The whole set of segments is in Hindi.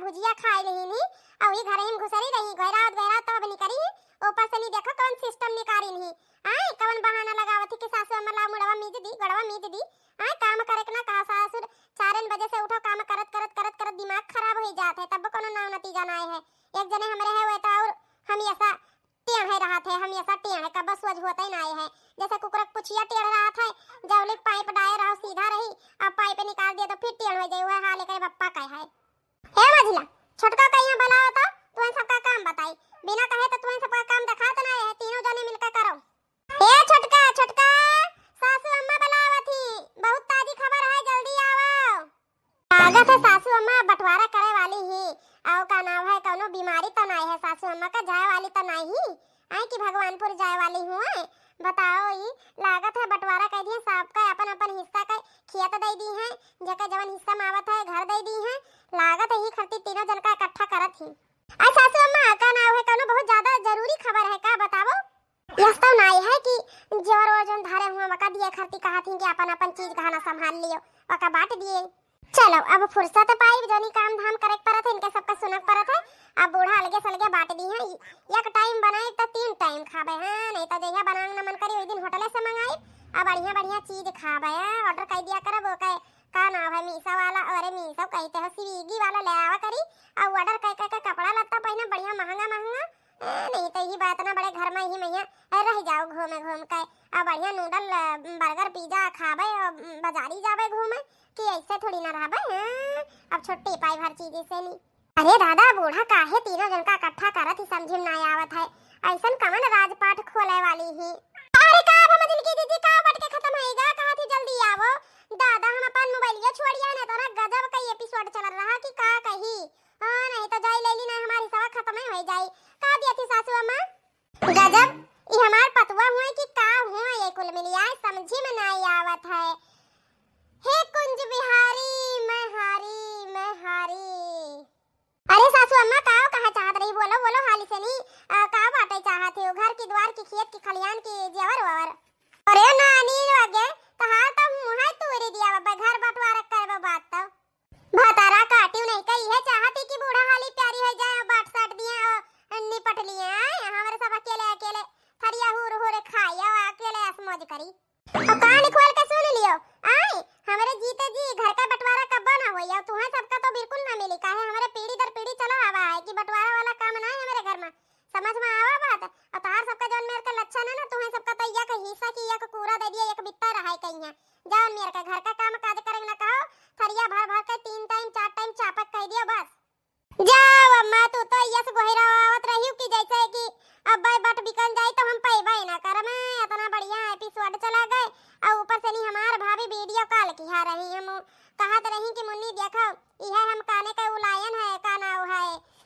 भुजिया खाए रही नी और ये घर ही में घुसरी रही गहरा तब निकरी ऊपर से नहीं देखो कौन सिस्टम निकारी नहीं आए कौन बहाना लगावत कि सासू अम्मा ला मुड़वा मीज दी गड़वा मीज दी आए काम करे के ना कहा सासुर 4 बजे से उठो काम करत दिमाग खराब हो जात है तब कोनो ना नतीजा ना है। एक जने हमरे है हुए तो और हम ऐसा टेढ़ है रहा थे हम ऐसा टेढ़ है कब सोच होता ही ना है जैसे कुकुर पुछिया टेढ़ रहा था जब लोग पाइप डाए रहो सीधा रही अब पाइप निकाल दिया तो फिर टेढ़ हो जाए वो हाल के पप्पा का है मझिला छोटका कहिया भला होता तुम्हें सबका काम बताई बिना कहे तो तुम्हें सबका काम दिखा तो ना है तीनों जने मिलकर करो। ए छोटका छोटका सासू अम्मा बुलावत थी बहुत ताजी खबर है जल्दी आओ। लागत है सासू अम्मा बंटवारा करे वाली ही आओ का नाम है कोनो बीमारी तो नहीं है सासू अम्मा का जाए वाली तो नहीं आई कि भगवानपुर जाए वाली हूँ बताओ ये लागत है बंटवारा कह दिए सबका अपन अपन हिस्सा का खिया तो दे दी है जका जवन हिस्सा मावत है घर दे दी है लागत है ही खर्ची तीनों जन का इकट्ठा करत ही। आई सासू अम्मा का नाम है कोनो बहुत ज्यादा जरूरी खबर है का बताओ यह तो नहीं है कि जोर और जन धारे हुआ मका दिए खर्ची कहा थी कि अपन अपन चीज गहना संभाल लियो वका बांट दिए चलो अब फुर्सत पाई जोनी काम धाम करे परत है इनके सबका सुनक परत है अब बूढ़ा अलगे सलगे बांट दी है एक टाइम बनाए तो 3 टाइम खाबे हां नहीं तो जहिया बनांग न मन करी ओई दिन होटल से मंगाई अब बढ़िया बढ़िया चीज खाबे ऑर्डर कर दिया करब ओके का नाम है मीसा वाला अरे मीसा कहते हो स्विगी वाला ले आवा करी और ऑर्डर कर कपड़ा लत्ता पहना बढ़िया महंगा नहीं तो ये बात ना बड़े घर में ही मैया रह जाओ घूम के अब बढ़िया नूडल बर्गर पिज्जा खाबे और बाजारी जाबे घूमे कि ऐसे थोड़ी ना रहबे अब छुट्टी पाई हर चीज से नहीं। अरे दादा बूढ़ा काहे तीनों जन का इकट्ठा करत ही समझ में ना आवत है ऐसन कमन राजपाट खोले वाली ही। अरे का समझ की दीदी का बट के खत्म होएगा कहा थी जल्दी आवो दादा हम अपन मोबाइलिया छोड़िया ना तो ना गजब का एपिसोड चल रहा कि का कही नहीं तो जाई लेली ना हमारी सवा खत्म हो जाई का दिया थी सासू अम्मा गजब ये हमार पतवा हुए कि का हुआ ये कुल मिलिया समझी में नहीं आवत है। हे कुंज बिहारी मैं हारी अरे सासू अम्मा का कहा चाहत रही बोलो हाली से नहीं का बाटे चाहत हो घर की द्वार की खेत की खलियान की जेवर अरे नानी लगे कहा तो मुंह है तोरे दिया बाबा घर बंटवारा करबो बात तो भतारा काटियो नहीं कही है चाहती कि बूढ़ा हाली प्यारी हो जाए बाट साट दिया और निपट लिए हमारे सब अकेले थरिया हुर खाया अकेले असमोज करी और कहानी खोल के सुन लियो आई हमारे जीते जी घर का बंटवारा कब ना होई और तुम्हें सबका तो बिल्कुल ना मिली काहे हमारे पीढ़ी दर पीढ़ी चला आवा है कि बंटवारा वाला काम ना है हमारे घर में समझ में आवा बात और तार सबका जोन मेरे का लक्षण है ना तुम्हें सबका तो या का हिस्सा की या का कूड़ा दे दिया एक बित्ता रहा है कहीं जाओ मेरे का घर का काम काज करे ना कहो थरिया भर के 3 टाइम 4 टाइम चापक कह दियो बस जाओ अम्मा तू तो यस गोहिरा आवत रही कि जैसे कि अब बट बिकन जाए तो हम पैबा ना कर मैं इतना बढ़िया एपिसोड चला गए और ऊपर से नहीं हमार भाभी वीडियो कॉल की हा रही हम कहत रही कि मुन्नी देखो यह हम काने का उलायन है का नाम है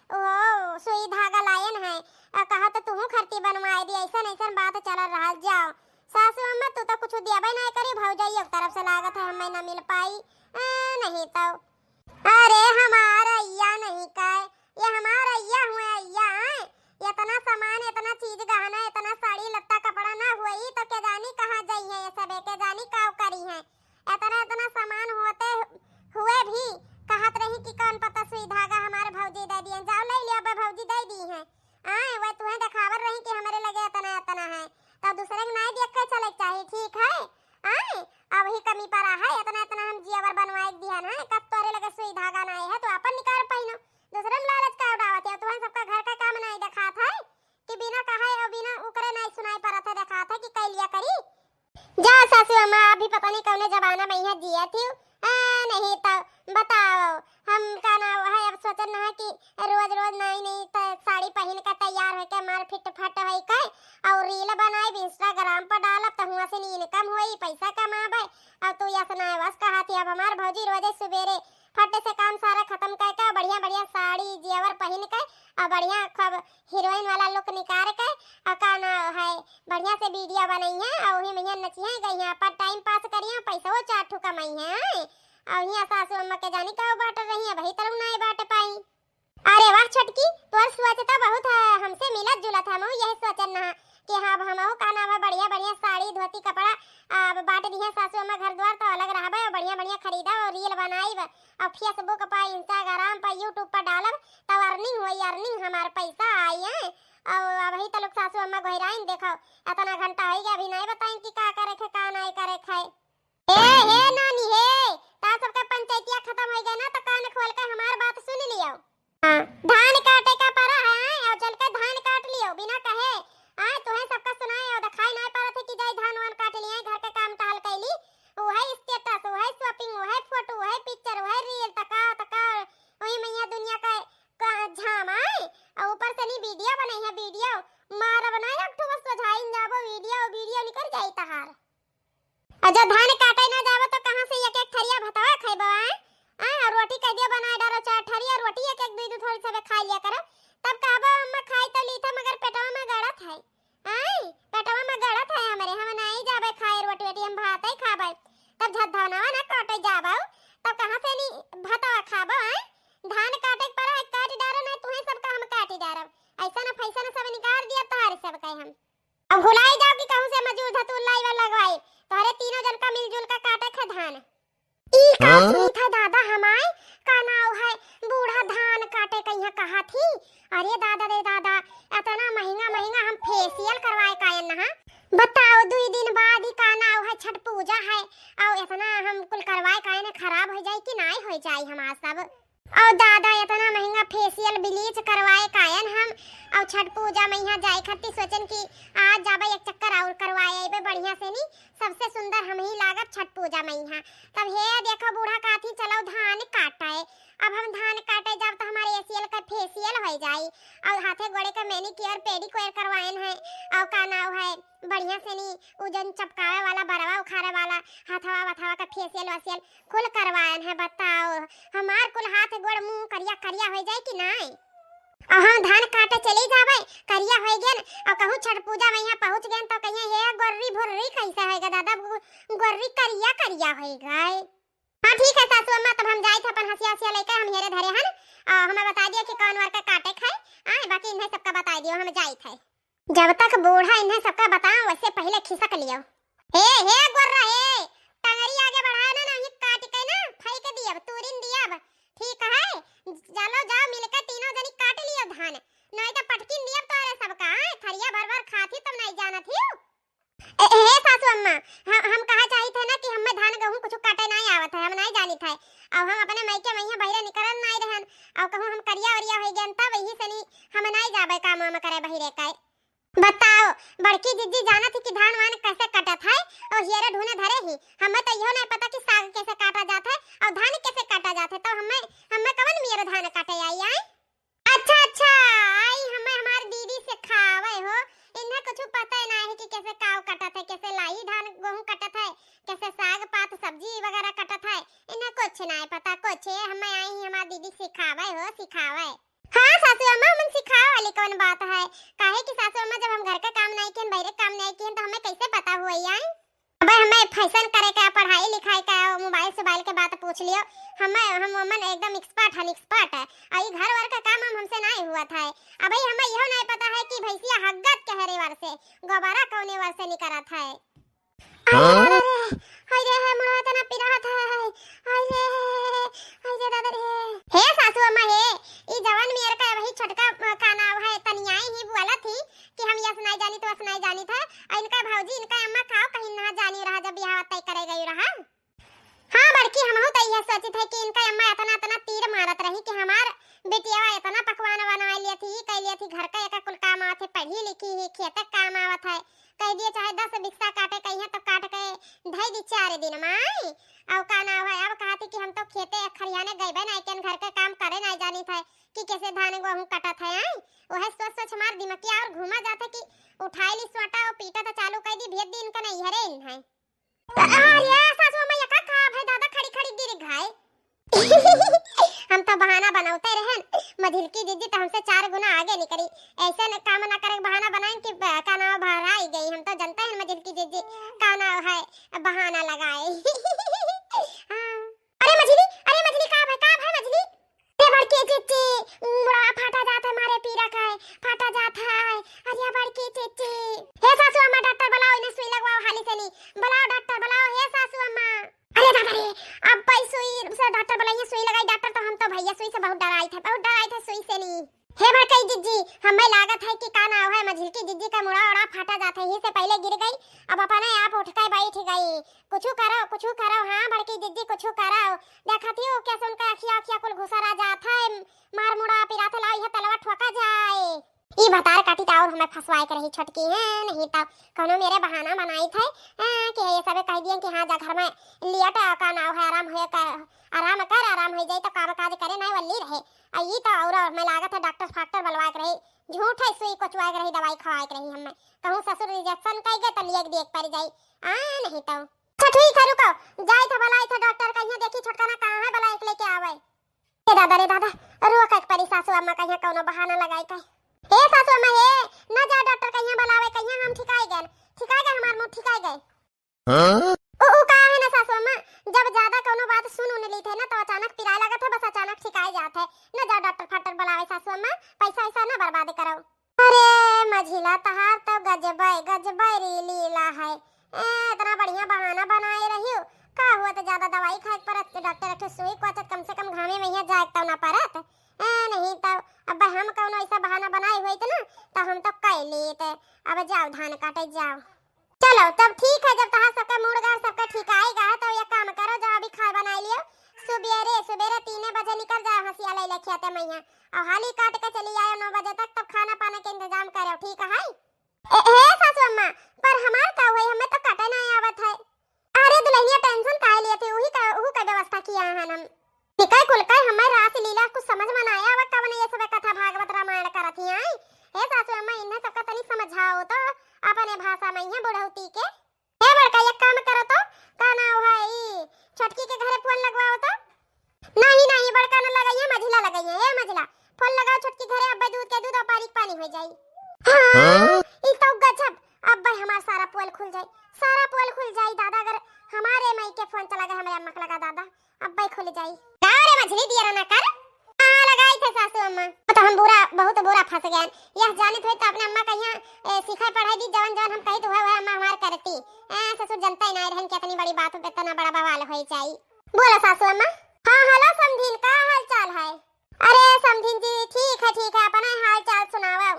ओ सुई धागा लायन है कहा तो तू खर्ची बनवाए दी ऐसा बात चल रहा जाओ सासू अम्मा तू तो कुछ दिया नहीं करी भौजाई एक तरफ से लागत है हमें ना मिल पाई नहीं तो अरे हमारा अय्या नहीं का ये हमारा अय्या हुए अय्या इतना सामान इतना चीज गहना इतना साड़ी लत्ता कपड़ा ना हुई तो के जानी कहां जाई है ये सब के जानी का करी है इतना सामान होते हुए भी कहत रही कि कौन पता सुई धागा हमारे भौजी दे दिए जाओ ले लियो बे भौजी दे दी है वो तुम्हें दिखावर रही कि हमारे लगे इतना है तो दूसरे के नहीं देख के चले चाहिए ठीक है अब ही कमी पर है इतना हम जीवर बनवाए दिया ना कब तोरे लगे सुई धागा नहीं है तो अपन निकाल पहिनो दूसरे में लालच का उड़ावत है तुम्हें सबका घर का काम नहीं दिखात है कि बिना कहे और बिना उकरे नहीं सुनाई परत है दिखात है कि कई लिया करी जा सासू अम्मा अभी पता नहीं कौन जमाना में यहाँ जिया थी नहीं तो बताओ हम का ना है अब सोचन है कि रोज नहीं साड़ी पहन के तैयार होके मार फिट फट है के और रील बनाई इंस्टाग्राम पर डालब तो हुआ से इनकम होई पैसा कमाबे और तू या सुनाए बस कहा थी अब हमार भौजी रोजे सवेरे फटे से काम सारा खत्म करके बढ़िया साड़ी जेवर पहन के और बढ़िया खब हीरोइन वाला लुक निकाल के और का ना है बढ़िया से वीडियो बनाई है और वही में नचिए गई है पर टाइम पास करिए पैसा वो 4 ठू कमाई है और यहाँ सासू अम्मा के जानी का बांट रही है भाई तरह नहीं बांट पाई। अरे वाह छटकी तोर सोचता बहुत है हमसे मिलत जुलत हम यही सोचन ना कि हाँ हमहु का नाम है बढ़िया साड़ी धोती कपड़ा अब बांट दी है सासू अम्मा घर द्वार तो अलग रहबे और बढ़िया खरीदा और रील बनाई और फेसबुक पर इंस्टाग्राम पर यूट्यूब पर डालब हमार पैसा आई है और अभी तो लोग सासू अम्मा गहराइन देखो इतना घंटा हो गया अभी नहीं बताएं कि का करे खे का नहीं करे खे। हे नानी हे ता सबका पंचायतिया खत्म हो गया ना तो कान खोल के हमार बात सुन लियो। हां धान काटे का परा है और चल के धान काट लियो बिना कहे। आए तोहे सबका सुनाए और दिखाई नहीं पड़ा थे कि जाई धान वान काट लिए घर के काम टहल कैली। वो है स्टेटस वो है शॉपिंग वो है फोटो वो है पिक्चर वो है रील तका तका वही मैया दुनिया का झाम आए और ऊपर से नहीं वीडियो बनाई है वीडियो मारा बनाए अट्ठू बस बजाइन जाबो वीडियो निकल जाई तहार। और जब धान काटे ना जाबो तो कहां से एक एक थरिया भतवा खइबो और रोटी कह दियो बनाए डारो चार थरिया रोटी एक एक दू थोड़ी सब खा लिया करो तब कहबो अम्मा खाई तो ली था मगर पेटवा में गड़त है। पेटवा में गड़त है हमारे हम नहीं जाबे खाए रोटी रोटी हम भात ही खाबे तब झधनवा ना काटे जाबो तब कहां से नहीं भतवा खाबो। धान काटे पर काट डारो ना तुहे सबका हम काटी डारो ऐसा ना पैसा ना सब निकाल दिया तोहरे सब कहे हम। अब भुलाई जाओ कि कहूं से मजूर धतुर लाई वाला लगवाई तोहरे तीनों जन का मिलजुल का काटे खे धान। ई का सुनी था दादा हमाय का नाव है बूढ़ा धान काटे कहिया कहा थी। अरे दादा रे दादा इतना महंगा हम फेशियल करवाए कायन ना बताओ 2 दिन बाद ही का नाव है छठ पूजा है और इतना हम कुल करवाए कायन खराब हो जाए कि नहीं हो जाए हमार सब। और दादा इतना महंगा फेशियल ब्लीच करवाए कायन हम और छठ पूजा में यहाँ जाए खाती सोचन कि आज जाबे एक चक्कर और करवाए आइबे बढ़िया से नहीं सबसे सुंदर हम ही लागत छठ पूजा में यहाँ। तब हे देखो बूढ़ा काथी चलो धान काटे अब हम धान काटे जब तो हमारे एसीएल का फेशियल हो जाए और हाथे गोड़े का मैनिक्योर पेडिक्योर करवाएन है और का नाव है बढ़िया से नहीं उजन चपकावे वाला बरवा उखारे वाला हाथवा वथवा का फेशियल वसियल कुल करवाएन है। बताओ हमार कुल हाथ गोड़ मुंह करिया करिया हो जाए कि नहीं। हाँ धान काटे चली जावे करिया हो गेन और कहूं छठ पूजा में यहाँ पहुंच गेन तो कहिए हे गोर्री भुर्री कैसे होएगा दादा गोर्री करिया करिया हो गए। हाँ ठीक है सासू अम्मा तब हम जाए थे अपन हसिया हसिया लेकर हम हेरे धरे हन हमें बता दिया कि कौन वार का काटे खाए बाकी इन्हें सबका बता दियो हम जाए थे जब तक बूढ़ा इन्हें सबका बताऊं वैसे पहले खिसक लियो। हे गोर्रा हे टंगरी आगे बढ़ाओ ना नहीं काट के ना फेंक दिया तूरिन दिया ठीक है चलो जाओ मिलकर तीनों जनी काट लियो धान नहीं तो पटकिन दिया तोरे सबका थरिया भर भर खाती तब नहीं जाना थी। हे सासू अम्मा हम कहा चाही थे ना कि हमें धान गेहूं कुछ काटे नहीं आवत है हम नहीं जानी थे अब हम अपने मायके में बहिरे निकलन नहीं रहन और कहूं हम करिया वरिया हो गन तब वही से नहीं हम नहीं जाबे काम हम करे बहिरे का। बताओ बड़की जिज्जी जाना थी कि धान वान कैसे कटत है और हेरे ढूंढे धरे ही हमें तो यो नहीं पता कि साग कैसे काटा जाता है और धान कैसे काटा जाता है तो हमें कवन मेरे धान काटे आई। अच्छा आई हमें हमार दीदी से खावे हो इन्हें कुछ पता ही नहीं है कि कैसे काव कटत है कैसे लाई धान गेहूं कटत है कैसे साग पात सब्जी वगैरह कटत है इन्हें कुछ नहीं पता कुछ हमें आई हमार दीदी सिखावे। हाँ सासू अम्मा हम सिखाओ वाली कौन बात है काहे कि सासू अम्मा जब हम घर का काम नहीं किए बाहर काम नहीं किए तो हमें कैसे पता हुआ यार। अब हमें फैशन करे का पढ़ाई लिखाई का मोबाइल के बात पूछ लियो हम वमन एकदम एक्सपर्ट है और घर वर का काम हमसे नहीं हुआ था। अब हमें यह नहीं पता है कि भैंसिया हग्गत कहरे वर से गोबारा कौने वर से निकलत है। अरे मुड़ा तना पिरात है अरे दादा रे हे सासू अम्मा हे ई जवान मेर का वही छोटका का नाम है तनियाई ही बोला थी कि हम यस नहीं जानी तो वस नहीं जानी था इनका भौजी इनका अम्मा खाओ कहीं ना जानी रहा जब बियाह तय करे गई रहा। हाँ बड़की हम तो यह सोची थे कि इनका अम्मा इतना तीर मारत रही कि हमार बेटिया इतना पकवान बना लिए थी घर का एक कुल काम आवत है पढ़ी लिखी ही खेत काम आवत है कह दिए चाहे 10 बिस्सा काटे कहीं तो काट के धई दी 4 दिन में और का ना है अब कहा थी कि हम तो खेते खरियाने गए ना के घर का काम करे नहीं जानी था कि कैसे धान गेहूं कटत है वह सोच मार दिमाग और घुमा जाता कि उठाई ली सोटा और पीटा तो चालू कर दी भेद दिन का नहीं हरे इन है। अरे सासू अम्मा का खा भाई दादा खड़ी गिर घाय हम तो बहाना बनाते रहन मझिलकी दीदी तो हमसे 4 गुना आगे निकली ऐसे न काम ना करे बहाना बनाएं कि का नाम भराई गई हम तो जनता है मझिलकी दीदी का नाम है बहाना लगाए। अरे मछली का भाई मछली ते बड़के चीची बड़ा फाटा जाता है मारे पीरा का फाटा जाता है अरे बड़के चीची हे सासू अम्मा डॉक्टर बुलाओ इन्हें सुई लगवाओ हाली से नहीं बुलाओ डॉक्टर बुलाओ हे सासू अम्मा। अरे दादा रे अब भाई सुई से डॉक्टर बुलाइए सुई लगाई डॉक्टर तो हम तो भैया सुई से बहुत डराई थे सुई से नहीं हे भड़कई जिज्जी, हमें लागत है कि का नाव है मझिलकी जिज्जी का मुड़ा उड़ा फाटा जाता है, ही से पहले गिर गई, अब अपने आप उठ के बैठ गई। कुछ करो हां भड़की जिज्जी, कुछ करो। देखती हो कैसे उनका अखिया अखिया कुल घुसरा जाता है, मार मुड़ा पिराते लाई है तलवा ठोका जाए। ई भतार काटी और हमें फसवाए कर रही छटकी है, नहीं तो कौनो मेरे बहाना बनाई थे कि ये सब कह दिए कि हां जा घर में लिया का नाव है, आराम कर आराम हो जाए तो काम काज करे नहीं वल्ली रहे। आई तो और मैं लागत है डॉक्टर फाक्टर बलवाए रही, झूठ है सुई कोचवाए रही, दवाई खवाए रही। हमें कहूं ससुर रिजेक्शन कह गए तो लिया देख पर जाई नहीं तो अच्छा ठीक है रुको, जाए तो भलाई था डॉक्टर कहिया देखी छोटकाना कहां है भलाई लेके आवे। रे दादा रुक एक परी सासू अम्मा कहिया कोनो बहाना लगाई कह, हे सासू अम्मा हे ना जा डॉक्टर कहिया बुलावे, कहिया हम ठिकाई गए हमार मुंह ठिकाई गए। हां ओ का है ना सासू अम्मा, जब ज्यादा कोनो बात सुन ली थे ना तो अचानक पिराए लगत है, बस अचानक ठिकाई जात है। ना जा डॉक्टर फाटर बुलावे सासू अम्मा, पैसा ऐसा ना बर्बाद करो। अरे मझिला तहार तो गजबे री लीला है, इतना बढ़िया बहाना बनाए रही हो। का हुआ तो ज्यादा दवाई खाए परत डॉक्टर के सुई को कम से कम घामे में ही जाए तो ना परत नहीं तो अब हम कौनो ऐसा बहाना बनाए हुए थे ना तो हम तो कह लेते। अब जाओ धान काटे जाओ, चलो तब ठीक है। जब तहां सबका मुड़गार सबका ठीक आएगा तो ये काम करो, जो अभी खाए बना लियो, सुबेरे 3 बजे निकल जाओ हंसिया ले लेके मैया, और हाली काट के चली आयो 9 बजे तक, तब खाना पाने के इंतजाम करो ठीक है। ए सासू अम्मा पर हमार का हुई, हमें तो काटे नहीं आवत है। अरे दुल्हनिया टेंशन काहे लिए थे, वही का व्यवस्था किया है हम निकाय कुल का हमें रास लीला कुछ समझ में ना आया। कब ने ये सब कथा भागवत रामायण करती हैं, हे सासू अम्मा इन्हें सबका तनी समझाओ तो अपने भाषा में ही बुढ़ौती के। हे बड़का एक काम करो तो का नाम है ई छटकी के घरे फोन लगवाओ तो। नहीं बड़का न लगाइए, मझिला लगाइए। हे मझिला फोन लगाओ छटकी घरे, अब्बे दूध के दूध और पानी हो जाई। हां ई तो गजब, अब्बे हमार सारा पोल खुल जाई दादा। अगर हमारे मई के फोन चला गया हमारे अम्मा का लगा दादा, अब्बे खुल जाई। अरे मझली दिया ना कर हां लगाई थे सासू अम्मा, तो हम बहुत बुरा फंस गए। यह जाने थे तो अपने अम्मा कहिया सिखाई पढ़ाई दी, जवन हम कही तो है अम्मा हमार करती। ससुर जनता ही नहीं रहन के इतनी बड़ी बात पे इतना बड़ा बवाल होई चाहिए। बोला सासू अम्मा। हां हेलो समधीन, का हाल चाल है? अरे समधीन जी ठीक है अपना हाल चाल सुनाओ।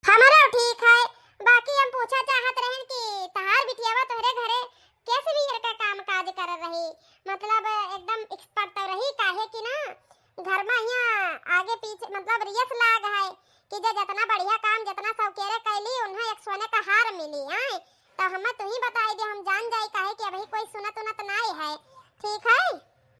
हमारा ठीक है, बाकी हम पूछा चाहत रहन कि तहार बिटियावा तोहरे घरे कैसे भी का काम काज कर रही, मतलब एकदम एक्सपर्ट तो रही काहे कि ना घर में यहाँ आगे पीछे मतलब रियस लाग है कि जो जितना बढ़िया काम जितना सौकेरे कैली उन्हें एक सोने का हार मिली है। तो हमें तू ही बताई दे, हम जान जाए काहे कि अभी कोई सुनत नहीं है ठीक है।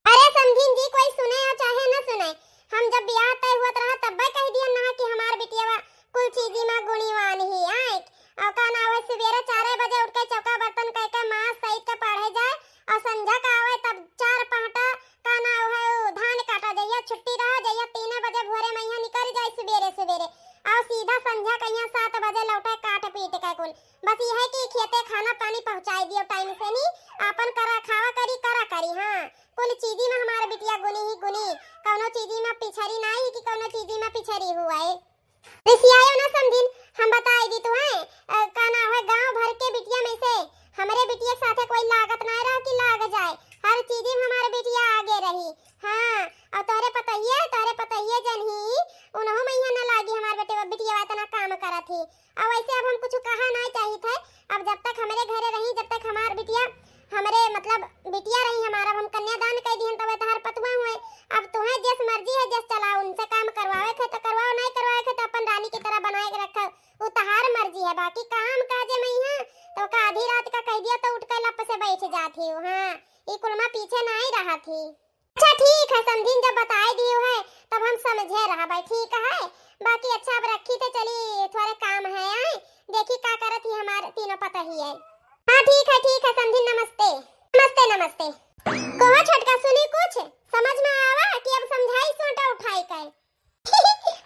अरे समझीन जी कोई सुने या चाहे न सुने, हम जब ब्याह तय हुआ रहा तब कह दिया ना कि हमार बिटिया कुल चीजी में गुणीवान ही है। और का ना हो सवेरे 4 बजे उठ के चौका बर्तन कह के मां सहित के पढ़े जाए, और संध्या का आवे तब 4 पहटा का ना हो धान काटा जाइए, छुट्टी रह जाइए 3 बजे भोरे में यहाँ निकल जाए सवेरे और सीधा संध्या के यहाँ 7 बजे लौटे काट पीट के कुल। बस यह है कि खेते खाना पानी पहुंचाई दियो टाइम से, नहीं अपन करा खावा करी हां कुल चीजी में हमारे बिटिया गुनी ही गुनी, कौनो चीजी में पिछड़ी नहीं कि कौनो चीजी में पिछड़ी हुआ है। रिसियायो ना समझिन, हम बताई दी तो है का ना है गांव भर के बिटिया में से हमारे बिटिया के साथे कोई लागत ना रहा कि लाग जाए, हर चीज में हमारे बिटिया आगे रही। हां और तोरे पता ही जनही उन्हों में ही ना लागी हमारे बिटिया इतना काम करत थी। अब वैसे अब हम कुछ कहा नहीं चाहिए थे, अब जब तक हमारे घरे रही जब तक हमार बिटिया हमारे मतलब बिटिया रही हमारा, हम कन्यादान कर दिहन तब तहार पतवा हुए। अब तुम्हें जिस मर्जी है जिस चलाओ, उनसे काम करवावे थे तो करवाओ, नहीं करवाए थे तो अपन रानी की तरह बनाए के रखो, वो तहार मर्जी है। बाकी काम काजे में है तो का आधी रात का कह दिया तो उठ कर लप से बैठ जाती हूं। हां ये कुलमा पीछे नहीं रहा थी। अच्छा ठीक है समझीन, जब बताई दी है तब हम समझे रहा भाई ठीक है। बाकी अच्छा अब रखी तो चली थोड़े काम है आए देखी का करत ही हमारे तीनों पता ही है। हां ठीक है समझी, नमस्ते। कोहा छटका सुनी कुछ समझ में आवा कि अब समझाई सोटा उठाई कर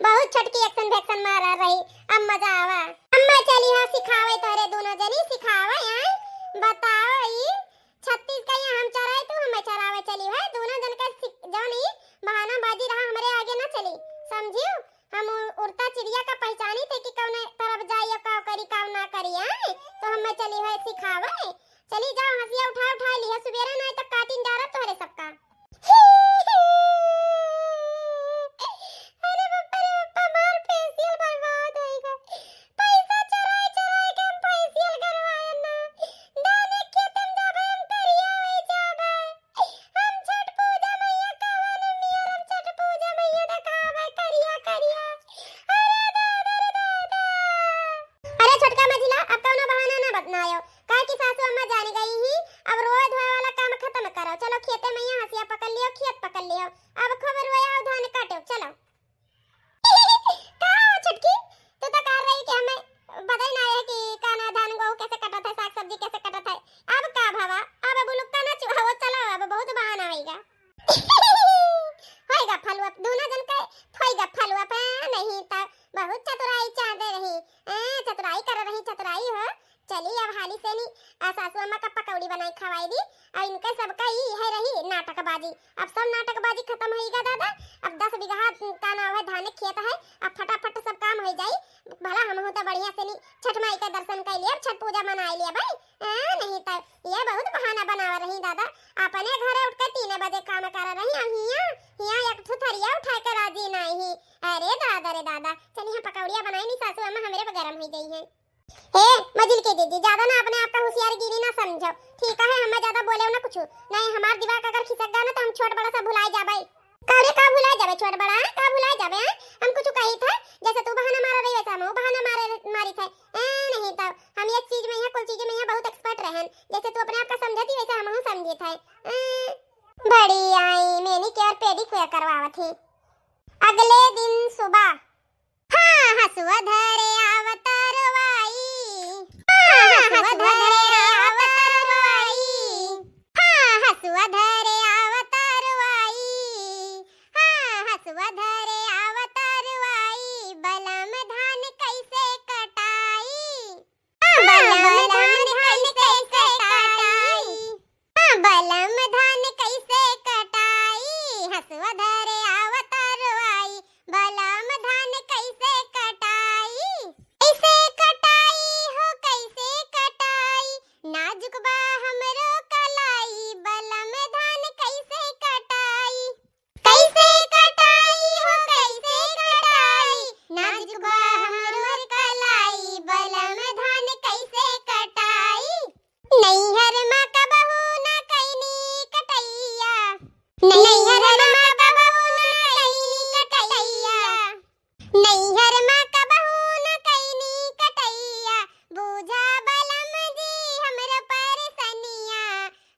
बहुत छटकी एक्शन मारा रही, अब मजा आवा। अम्मा चली हां सिखावे तोरे दोनों जनी सिखावे हैं, बताओ ई 36 का हम चराए तो हमें चरावे चली है, दोनों जन का जानी बहाना बाजी रहा हमारे आगे ना चली समझियो। हम उड़ता चिड़िया का पहचानी थे कि कौन तरफ जाइए का करी काम ना करी है, तो हमें चली है सिखावे। चली जाओ हंसिया उठा लिया सवेरे नहीं तो काटिन डारा तोरे सबका। अरे बाप रे बाप मार है धान के खेत है, अब फटाफट सब काम हो जाई। भला हम होता बढ़िया से नहीं छठ माई का दर्शन कर लिया, छठ पूजा मना लिया भाई। नहीं तो ये बहुत बहाना बनावा रही दादा। अपने घर उठ कर 3 बजे काम कर रही, हम हिया एक थुथरिया उठा कर राजी नहीं। अरे दादा रे दादा, चलिए हम पकौड़िया बनाई नहीं, सासू अम्मा हमरे पे गरम हो गई है। ए मजिल के दीदी, ज्यादा ना अपने आप का होशियारगिरी ना समझो, ठीक है? हम ज्यादा बोले ना कुछ नहीं, हमार दिमाग अगर खिसक गया ना तो हम छोट बड़ा सा भुला जाबे। कारे का भुला जाबे? छोट बड़ा का भुला जाबे? हम कुछ कही था जैसे तू बहाना मार रही वैसा हम बहाना मारी थे। नहीं तो हम एक चीज में है, कुल चीज में है बहुत एक्सपर्ट रहन, जैसे तू अपने आप का समझती वैसे हम समझे थे। बड़ी आई मैंने क्या पेडिक्योर करवावत थी। अगले दिन सुबह हाँ हसुआ धरे अवतारवाई, हसुआ धरे अवतारवाई, हाँ हसुआ धरे अवतारवाई, हाँ हसुआ धरे अवतारवाई, बलम धान कैसे कटाई, बलम धान कैसे कटाई, बलम धान कैसे कटाई, हसुआ धरे अवतारवाई, बलम धान कैसे कटाई, कैसे कटाई हो कैसे कटाई, नाजुक बा हमरो कलाई, बलम धान कैसे कटाई, कैसे कटाई हो कैसे कटाई, नाजुक बा हमरो कलाई, बलम धान कैसे कटाई, नैहर माँ का बहू ना कैनी कटैया, नैहर माँ का बहू ना कैनी कटैया, नैहर माँ का बहू न कैनी कटैया, बूझा बलम जी हमर परसनिया,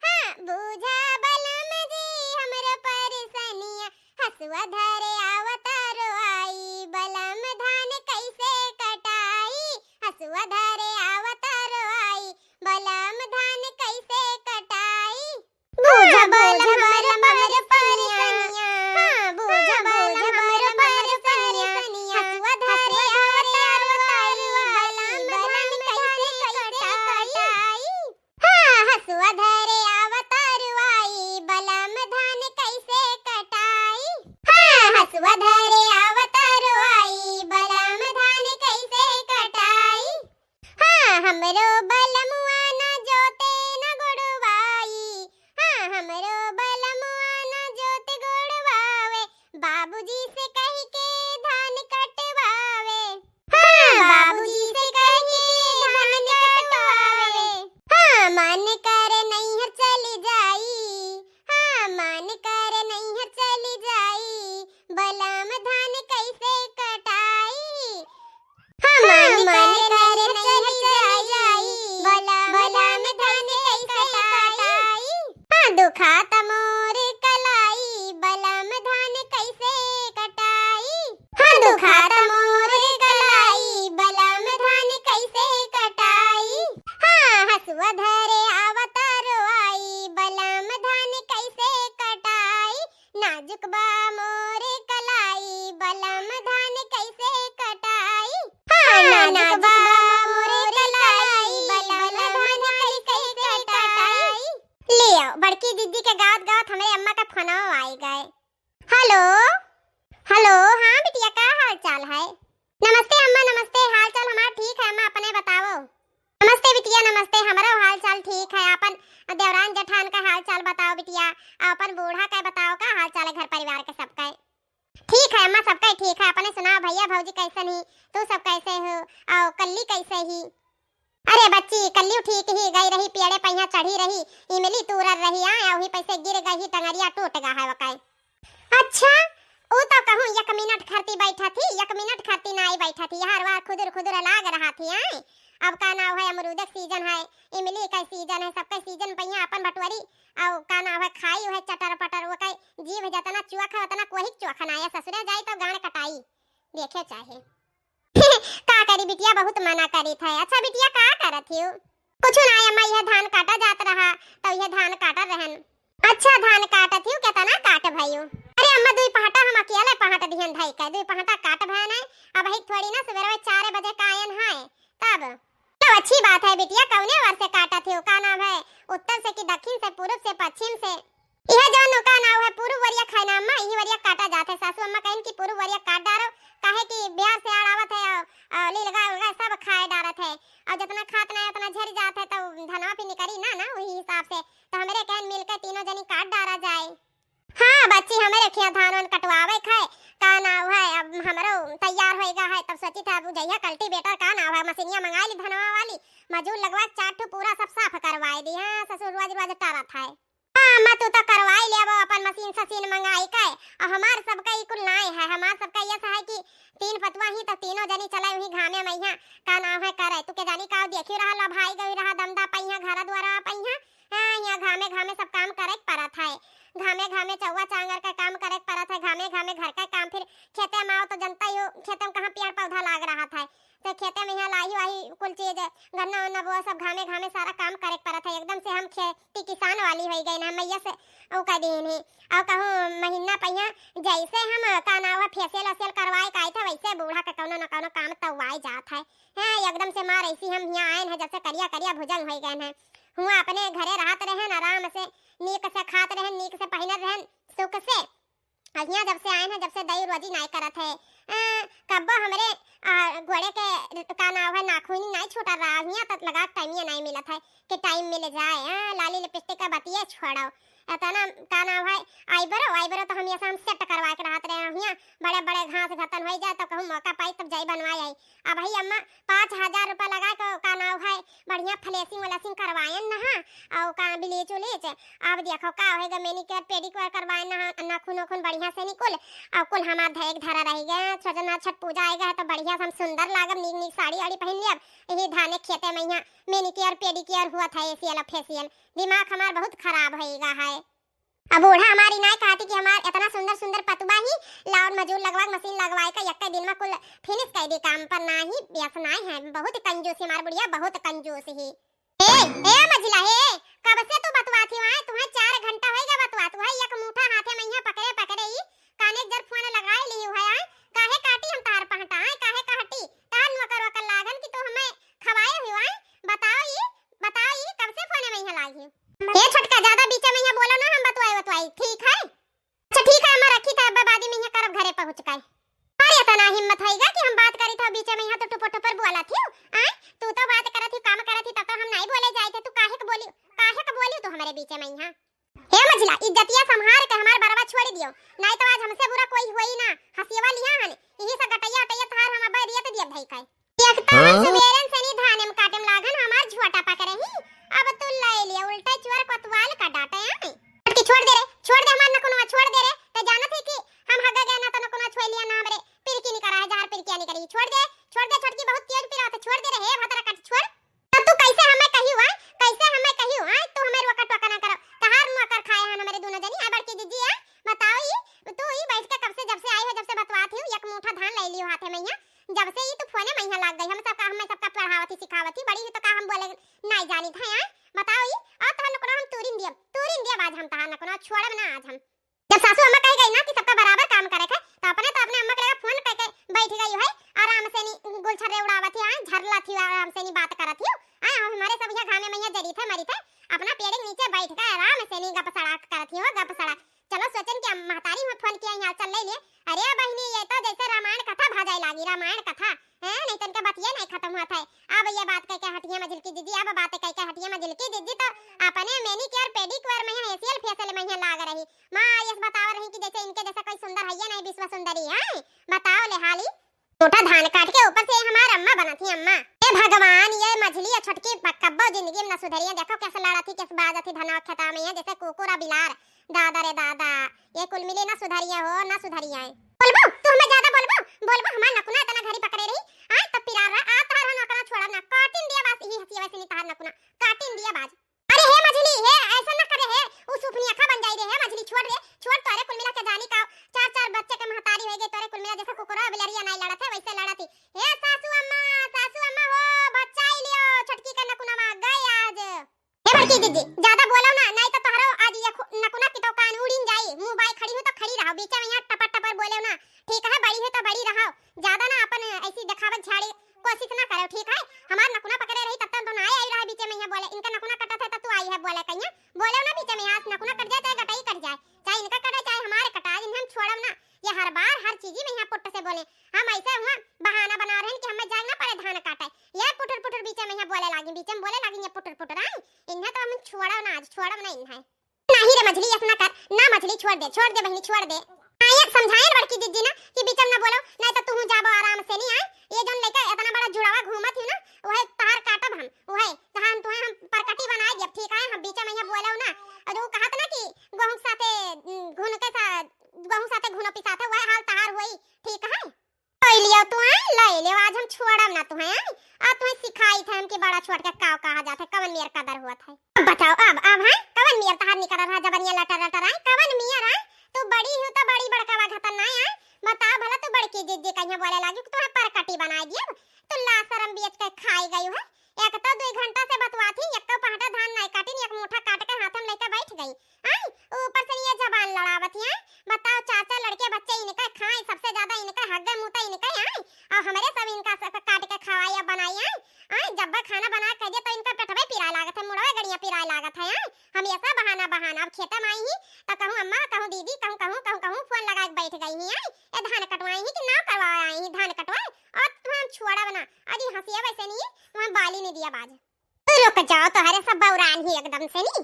हाँ बूझा बलम जी हमर परसनिया, हसुआ धरे अवतारवाई, बलम धान कैसे कटाई, हसुआ धरे अवतारवाई, बलम धान कैसे कटाई, बूझा बलम हमर परसनिया, हाँ बूझा बलम हमर परसनिया, हसुआ धरे अवतारवाई, बलम धान कैसे कटाई, हाँ हसुआ धरे अवतारवाई, बलम धान कैसे कटाई, हाँ हसुआ धरे अवतारवाई, बलम धान कैसे कटाई, हाँ हमरो बलमुआ न जोते न गुड़वाई, हाँ हमरो बलमुआ न जोते गुड़वावे, बाबूजी से कह के धान कटवावे, हाँ बाबूजी से कह के धान कटवावे, हाँ मन कर नैहर चली जाई, हाँ मन कर नैहर चली जाई, बलम धान कैसे कटाई, हाँ मन कर नैहर चली जाई, बलम धान कैसे कटाई, हाँ दुखाता मोर कलाई, बलम धान कैसे कटाई, हाँ दुखाता मोर कलाई, बलम धान कैसे कटाई, हाँ हसुआ धरे अवतारवाई, बलम धान कैसे कटाई, नाजुक बा मोर कलाई, बलम धान कैसे कटाई, हाँ नाजुक बा मोर कलाई, बलम धान कैसे कटाई। ले आओ बड़की दीदी के गात गात हमारे अम्मा का फोन आई गए। हेलो हेलो, हाँ बिटिया का हाल चाल है? नमस्ते अम्मा नमस्ते, हाल चाल हमारा ठीक है अम्मा, अपने बताओ। नमस्ते बिटिया नमस्ते, हमारा हाल चाल ठीक है, अपन देवरान जेठान का हाल चाल बताओ बिटिया, अपन बूढ़ा का बताओ का हाल चाल है घर परिवार के सबका? ठीक है अम्मा सबका ठीक है, अपने सुनाओ भैया भौजी कैसे ही, तू सब कैसे हो, और कल्ली कैसे ही? अरे बच्ची कल्ली ठीक ही गई रही, पेड़े पहिया चढ़ी रही, इमली तूरर रही, आ वही पैसे गिर गई, टंगरिया टूट गया है वकाई। अच्छा ओ तो कहूं 1 मिनट खरती बैठा थी, 1 मिनट खरती ना आई बैठा थी, यार वाह खुदर खुदर लाग रहा थी। आए अब का नाम है अमरूद का सीजन है, इमली का सीजन है, सबका सीजन पहिया अपन भटवरी और का नाम है खाई है चटर पटर, वो कई जीव जाता ना चुआ खा तना कोई चुआ खाना ससुरे जाई तो गाने कटाई देखे चाहे का करी बिटिया बहुत मना करी था। अच्छा बिटिया का करत हियो? कुछ ना अम्मा, यह धान काटा जात रहा तो यह धान काटा रहन। अच्छा धान काटत हियो केतना काट भइयो? अरे अम्मा दुई पहाटा हम अकेले पहाटा दिहन धाई का, दुई पहाटा काट भन है, अब ही थोड़ी ना सवेरे 4 बजे कायन है तब तो अच्छी बात है बिटिया। कौने वर से काटत हियो? का नाम है उत्तर से कि दक्षिण से पूर्व से पश्चिम से? यह जो नुका ना है पूरू वरिया खाए ना अम्मा, यही वरिया काटा जात है। सासू अम्मा कहन की पूरू वरिया काट डारो, काहे कि बिहार से आड़ावत है लीलगा उलगा सब खाए डारत है, और जितना खात ना उतना झड़ जात है, तो धनवा पे निकरी ना ना वही हिसाब से तो हमरे कहन मिलकर तीनों जनी काट डारा जाए। हाँ बच्ची हमारे खिया धान कटवावे खाए का ना है, अब हमरो तैयार होएगा है, तब सोची था अब जइया कल्टी बेटा का ना है मशीनिया मंगा ली धनवा वाली, मजूर लगवा चार ठो पूरा सब साफ करवाए दी। हां ससुर रोज रोज टारा था। हां मैं तू तो करवाई ले, अब अपन मशीन ससीन मंगाई का, और हमार सबका ई कुल नाय है, हमार सबका ये है कि तीन पतवा ही तो तीनों जनी चले वही घामे मैया का नाम है करे, तू के जानी का देखी रहा ला भाई गई रहा दमदा पहिया घर द्वारा पहिया। हां यहाँ घामे घामे सब काम करे परत है, घामे घामे चौवा चांगर का काम करे परत है, घामे घामे घर का काम, फिर खेते में आओ तो जनता ही खेते में कहां पेड़ पौधा लाग रहा था, तो खेते में यहाँ लाही वाही कुल चीज गन्ना वन्ना वो सब घामे घामे सारा काम करे परत है। एकदम से हम खेती किसान वाली हो गई ना मैया से ओ का दिन है, और कहूँ महीना पहिया जैसे हम का ना हुआ फेसियल वसियल करवाए का था, वैसे बूढ़ा का कौनो न कौनो काम तो वाई जात है। हाँ एकदम से मार ऐसी हम यहाँ आए हैं जब से करिया करिया भुजंग हो गए हैं, हुआ अपने घरे रहत रहे आराम से नीक से खात रहे नीक से पहनत रहे सुख से, यहाँ जब से आए हैं जब से दही रोजी नहीं करत है। कब्बो हमरे घोड़े के का नाम है नाखून नहीं छोटा रहा, यहाँ तक लगा टाइम नहीं मिलत है कि टाइम मिल जाए। लाली लिपस्टिक का बतिया छोड़ो तना का नाम है आईब्रो तो हम ये हम सेट करवा के रहते रहे, यहाँ बड़े बड़े घास घतन हो जाए तो कहूँ मौका पाई तब जाई बनवाई आई। अब भाई अम्मा 5000 रुपया लगा के का नाम है बढ़िया फ्लेसिंग वलेसिंग करवायन ना, और का ब्लीच उलीच, अब देखो का होएगा मैनिक्योर पेडिक्योर करवाए ना, नाखून नाखून बढ़िया से निकुल, और कुल हमार धैक धरा रही गए। छठ पूजा आएगा तो बढ़िया हम सुंदर लागब, नीक नीक साड़ी वाड़ी पहन लियब, यही धाने खेते में यहाँ मैनिक्योर पेडिक्योर हुआ था एसियल फेसियल, दिमाग हमार बहुत खराब होएगा है। अब बूढ़ा हमारी नाय कहती कि हमार इतना सुंदर सुंदर पतुबा ही लाउड मजूर लगवा मशीन लगवाए का एक दिन में कुल फिनिश कर दे काम, पर ना ही व्यसनाय है, बहुत कंजूस है हमार बुढ़िया, बहुत कंजूस ही। ए मझिला हे कब से तू बतवा थी वहां, तुम्हें 4 घंटा होएगा बतवा, तू है एक मुठा हाथे में यहाँ पकड़े पकड़े ही काने जर फोन लगाए ली है, काहे काटी हम तार पहटा है, काहे काटी तार न कर लागन कि तू हमें खवाए हुआ है, बताओ ये कब से फोन में यहाँ लागी। ए छोटका ज्यादा बीच में यहाँ बोलो ना, हम बतवाई ठीक है। अच्छा ठीक है अम्मा रखी था, अब बादी में यहाँ करब घरे पहुंच गए। अरे इतना हिम्मत होएगा कि हम बात करी था बीच में यहाँ तो टुपर टुपर बोला थी, तू तो बात करा थी काम करा थी तब तो हम नहीं बोले जाए थे, तू काहे का बोली तू हमारे बीच में यहाँ। हे मझिला इज्जतिया संभाल के हमार बरवा छोड़ दियो, नहीं तो आज हमसे बुरा कोई होई ना, हंसीवा लिया हन यही सब गटैया टैया थार हम अब दिया तो दिया भाई का एक तो सवेरे से नी धाने में काटे में लागन हमार झोटा पकड़े ही, अब तू ले लिया उल्टा चोर कोतवाल का डाटा है कि छोड़ दे हमार नकुनवा छोड़ दे रे, ते जानत है कि हम हगा गए ना तो नकुनवा छोड़ लिया ना हमरे पिरकी नहीं करा है, जहर पिरकी नहीं करी, छोड़ दे छोटकी बहुत तेज पिरा तो छोड़ दे रे, हे भतरा कट छोड़। तब तू कैसे हमें कही हुआ तू हमें रोका टोका ना करो, तहार मुंह कर खाए हैं हमारे दोनों जनी। आ बड़की दीदी है बताओ ये तू ही बैठ के कब से जब से आई हो जब से बतवाती हूं एक मुठा धान ले लियो हाथे में यहाँ, जब से ही तू फोने में यहाँ लाग गई, हमें सबका पढ़ावती सिखावती बड़ी तो का हम बोले नहीं जानी था यार, बताओ ये और तहार नकुना हम तूरिन दिया आज हम तहार नकुना छोड़ब ना आज हम। जब सासू अम्मा कह गई ना कि सबका बराबर काम करे के तो अपने अम्मा के फोन करके बैठ गई है आराम से नी गुलछर्रे उड़ावत है, झरला थी आराम से नी बात करत थी, हमारे सब यहाँ घामे में यहाँ जरी थे मरी थे अपना पेड़ के नीचे बैठ के आराम से नी गप सड़ाक करत थी, गप सड़ाक। चलो सोचन कि महतारी में फोन किया यहाँ चल ले लिए, अरे बहनी ये तो जैसे रामायण कथा भाजाई लागी, रामायण कथा है नहीं तन का बतिया नहीं खत्म हुआ था। अब ये बात कह के हटिया मजिल की दीदी, अब बात कह के हटिया मजिल की दीदी तो अपने मैनिक्योर पेडिक्योर में फेशियल फेशियल में लाग रही मां, ये बताव रही कि जैसे इनके जैसा कोई सुंदर है नहीं विश्व सुंदरी है, बताओ ले हाली मोटा धान काट के ऊपर से हमार अम्मा बना थी अम्मा। ए भगवान ये मछली छोटकी कब्बो जिंदगी में न सुधरिया, देखो कैसे लड़ा थी कैसे बाज थी धना खता में जैसे कुकुरा बिलार, दादा रे दादा ये कुल मिली ना सुधरिया हो ना सुधरिया है। बोलबो तू हमें ज्यादा बोलबो हमार नकुना इतना घड़ी पकड़े रही तब पिरा रहा आ तार नकुना छोड़ा ना काटिन दिया बास ही हंसी वैसे नहीं तार नकुना काटिन दिया बाज। अरे हे मछली हे ऐसा ना करे, हे उस सुपनी अखा बन जाई रे, हे मछली छोड़ तोरे कुल मिला के जानी का 4 बच्चे के महतारी हो गई, तोरे कुल मिला जैसा कुकुरा बिलरिया नहीं लड़ा थे वैसे लड़ा थी। हे सासू अम्मा हो बचाई लियो छटकी का नकुना गई आज। हे बड़की दीदी ज्यादा बोलो ना नहीं तो तोहरो आज ये नकुना की तो कान उड़ीन जाई, मुंह बाई खड़ी हो तो खड़ी रहो, बीच में यहां टपर बोलो ना, ठीक है बड़ी है तो बड़ी रहो, ज्यादा ना अपन ऐसी दिखावत झाड़ी कोशिश ना करो, ठीक है। हमार नकुना पकड़े रही तब तक तो ना आई रहा बीच में यहाँ बोले, इनका नकुना कटा था तब तू आई है बोले कहीं बोले ना बीच में यहाँ नकुना कट जाए चाहे गटाई कट हम ऐसे हुआ बहाना बना रहे हैं कि हमें जाग ना पड़े धान काटे। ये पुटर पुटर बीच में यहाँ बोले लागी, बीच में बोले लागी ये पुटर पुटर। आई इन्हें तो हम छोड़ा ना, आज छोड़ा ना इन्हें नहीं रे मछली ऐसा ना कर ना, मछली छोड़ दे बहनी छोड़ दे। आया समझाए बड़की दीदी ना कि बीच में ना बोलो, नहीं तो तू जाबो आराम से। नहीं आए ये जोन लेके इतना बड़ा जुड़ावा घूमत ही ना, ओहे तार काटब हम, ओहे तहां तुहे हम परकटी बनाए जब। ठीक है हम बीच में यहाँ बोलो ना, और वो कहत ना कि गहूं साथे घुन के साथ गहूं साथे घुनो पिसाथे, वह हाल तार होई। ठीक है ले लियो तू ले लियो, आज हम छोड़ब ना तुम्हें। अब तुम्हें सिखाई थे हम कि बड़ा छोड़ के काव कहा जाता है, कवन मियर कदर हुआ था। अब बताओ अब है कवन मियर तहार निकल रहा जबनिया लटर लटर आई, कवन मियर है तू बड़ी हो तो बड़ी बड़का घतन नहीं है। बताओ भला तू बड़की जिज्जी कहीं बोले लागी कि तुम्हें परकटी बनाई दिया, तू ला शरम बेच के खाई गई है। एक तो 2 घंटा से बतवाथी, एक तो पहाटा धान नहीं काटी, एक मुठा काट के हाथ में लेके बैठ गई। आई ऊपर से ये जबान लड़ावत है। बताओ चाचा लड़के बच्चे इनका खाए, सबसे ज्यादा इनका हग्गा मुता इनका है, और हमारे सब इनका सब काट के खवाई या बनाई है। आई जब खाना बना कह दे तो इनका पेटवे पिराए लागत है, मुड़वे गड़िया पिराए लागत है। हम ऐसा बहाना बहाना अब खेत में आई ही तो कहूं अम्मा कहूं दीदी कहूं फोन लगा के बैठ गई ही। आई ये धान कटवाई ही कि ना करवाई आई ही धान कटवाए, और तुम छोड़ा बना अरे हंसिया वैसे नहीं वहां बाली नहीं दिया बाज। रुक जाओ तो हरे सब बौरान ही एकदम से नहीं।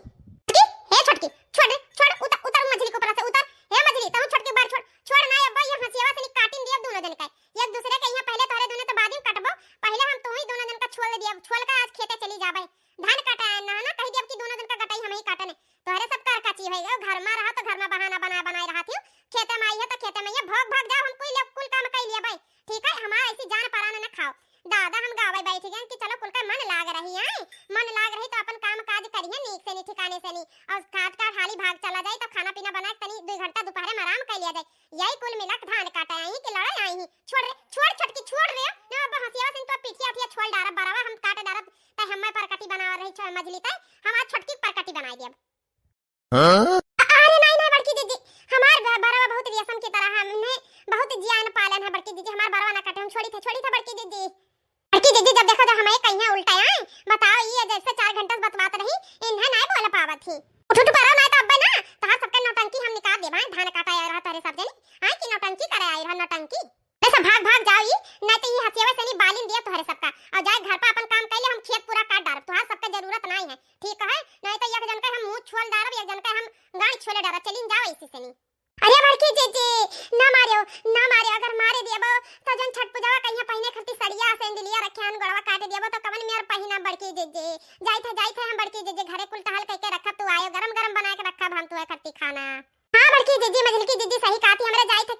हे छटकी छोड़ छोड़ उतर उतर मछली को ऊपर से उतर। हे मछली तुम छटकी बार छोड़ छोड़ ना अब्बा, ये हंसिया से काटिन दिया दोनों जन का एक दूसरे के। यहाँ पहले तोरे दोनों तो बाद में कटबो, पहले हम तू ही दोनों जन का छोड़ दिया, छोड़ का आज खेते चली जाबे। धान काटा है ना कह दिया कि दोनों जन का कटाई हम ही काटने, तोरे सब कार काची है। घर में रहा तो घर में बहाना बनाए रहा थी, खेते में आई है तो खेते में ये भाग जाओ, हम कुल काम कर लिया भाई। ठीक है हमारा ऐसी जान पराना ना खाओ। दादा हम गावे बैठ गए कि चलो कुल का मन लाग रही है, मन लाग रही तो अपन काम काज करिए नीक से नहीं ठिकाने से नहीं, और काट हाली भाग चला जाए तो खाना पीना बना के तनी 2 घंटा दोपहर में आराम कर लिया जाए। यही कुल मिला धान काटा आई कि लड़ा आई ही। छोड़ छटकी छोड़ रे ना, अब हंसिया से तो पिठिया उठिया छोड़ डारब बराबर हम काट डारब त हम परकटी बना रही छ मजली त हम आज छटकी परकटी बनाई देब। अरे नहीं बड़की दीदी हमार बरवा बहुत रेशम की तरह, हमने बहुत ज्ञान पालन है बड़की दीदी, हमार बरवा ना काटे हम छोड़ी थे बड़की दीदी। बड़की दीदी जब देखो तो हमें कहीं उल्टा आए। बताओ ये जैसे 4 घंटे से बतवात रही इन्हें नहीं बोल पावत थी। उठ पड़ा नहीं तो अब्बा ना तहां सबके नौटंकी हम निकाल दे भाई, धान काटा आया रहा तारे सब जनी आई कि नौटंकी करे आई रहा नौटंकी। ऐसा भाग जाओ ही नहीं तो ये हंसिया से नहीं बालिन दिया तोहरे सबका, और जाए घर पे अपन काम कर ले, हम खेत पूरा काट डारब, तोहार सबके जरूरत नहीं है। ठीक है नहीं तो एक जन का हम मुंह छोड़ डारब, एक जन का हम गांड छोले डारब, चलिन जाओ इसी से नहीं। अरे बड़की जीजी ना मारियो अगर मारे दियबो तो जन छठ पूजा कहिया पहिने खती सड़िया सेंदलिया रखियान गोड़वा काट दियबो तो कवन मेर पहिना बड़की जीजी जाई थे हम बड़की जीजी घरे कुल टहल कह के रखब, तू आयो गरम बना के रखब हम तुए खती खाना। हां बड़की जीजी मजली की जीजी सही कहती, हमरे जाई थे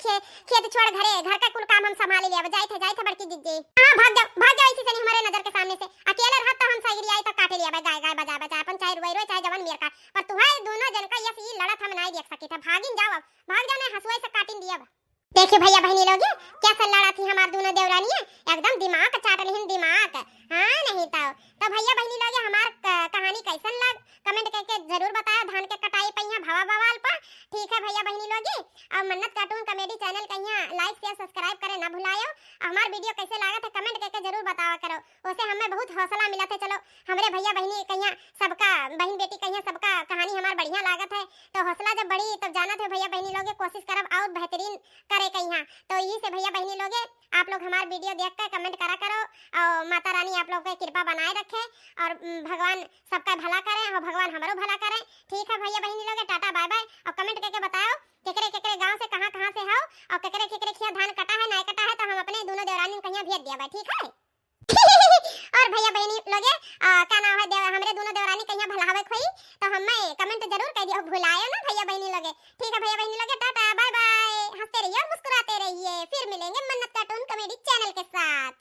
खेत छोड़ घर का कुल काम हम संभाल लिया, जाई थे बड़की जीजी। हां भाग जाओ इसी से नहीं हमारे नजर के सामने से, अकेले रहत तो हम सही आई तो काट लिया गाय बजा अपन चाहे रोई चाहे जवन मेर का, पर तुहाय दोनों जन का ये लड़त हम नहीं देख सकी था। भागिन जाओ भाग जाने हसुआ से काटिन दिया। देखिए भैया बहनी लोग कैसा लड़ा थी हमार दोनों देवरानी, एकदम दिमाग चाट लिहिन दिमाग। हां नहीं तो भैया बहनी लोग हमार कहानी कैसन लग कमेंट करके जरूर बताओ। धान के कटाई पहिया भवा बवाल पर। ठीक है भैया बहनी लोग और मन्नत कार्टून कॉमेडी चैनल कहिया लाइक शेयर सब्सक्राइब करे ना भुलायो। हमार वीडियो कैसे लागत है कमेंट करके जरूर बतावा करो, उससे हमें बहुत हौसला मिला था। चलो हमरे भैया बहनी कहिया सबका बहन बेटी कहिया सबका कहानी हमार बढ़िया लागत है, तो हौसला जब बढ़ी तब जाना थे भैया बहनी लोग कोशिश करब और बेहतरीन करे कहिया। तो यही से भैया बहनी लोग आप लोग हमार वीडियो देख कर कमेंट करा करो, और माता रानी आप लोग की कृपा बनाए रखे, और भगवान सबका भला करे और भगवान हमारो भला करे। ठीक है भैया बहनी लोग टाटा बाय बाय, और कमेंट करके बताओ केकरे गांव से कहां से हो, और केकरे खिया धान कटा है नहीं कटा है, तो हम अपने दोनों देवरानी कहिया भेज दिया भाई। ठीक है और भैया बहनी लोग क्या नाम है हमरे दोनों देवरानी कहिया भलावे खोई, तो हमें कमेंट जरूर कर दियो भुलायो ना भैया बहनी लोग। ठीक है भैया बहनी लोग टाटा बाय बाय, हंसते रहिए और मुस्कुराते रहिए, फिर मिलेंगे मन्नत कार्टून कॉमेडी चैनल के साथ।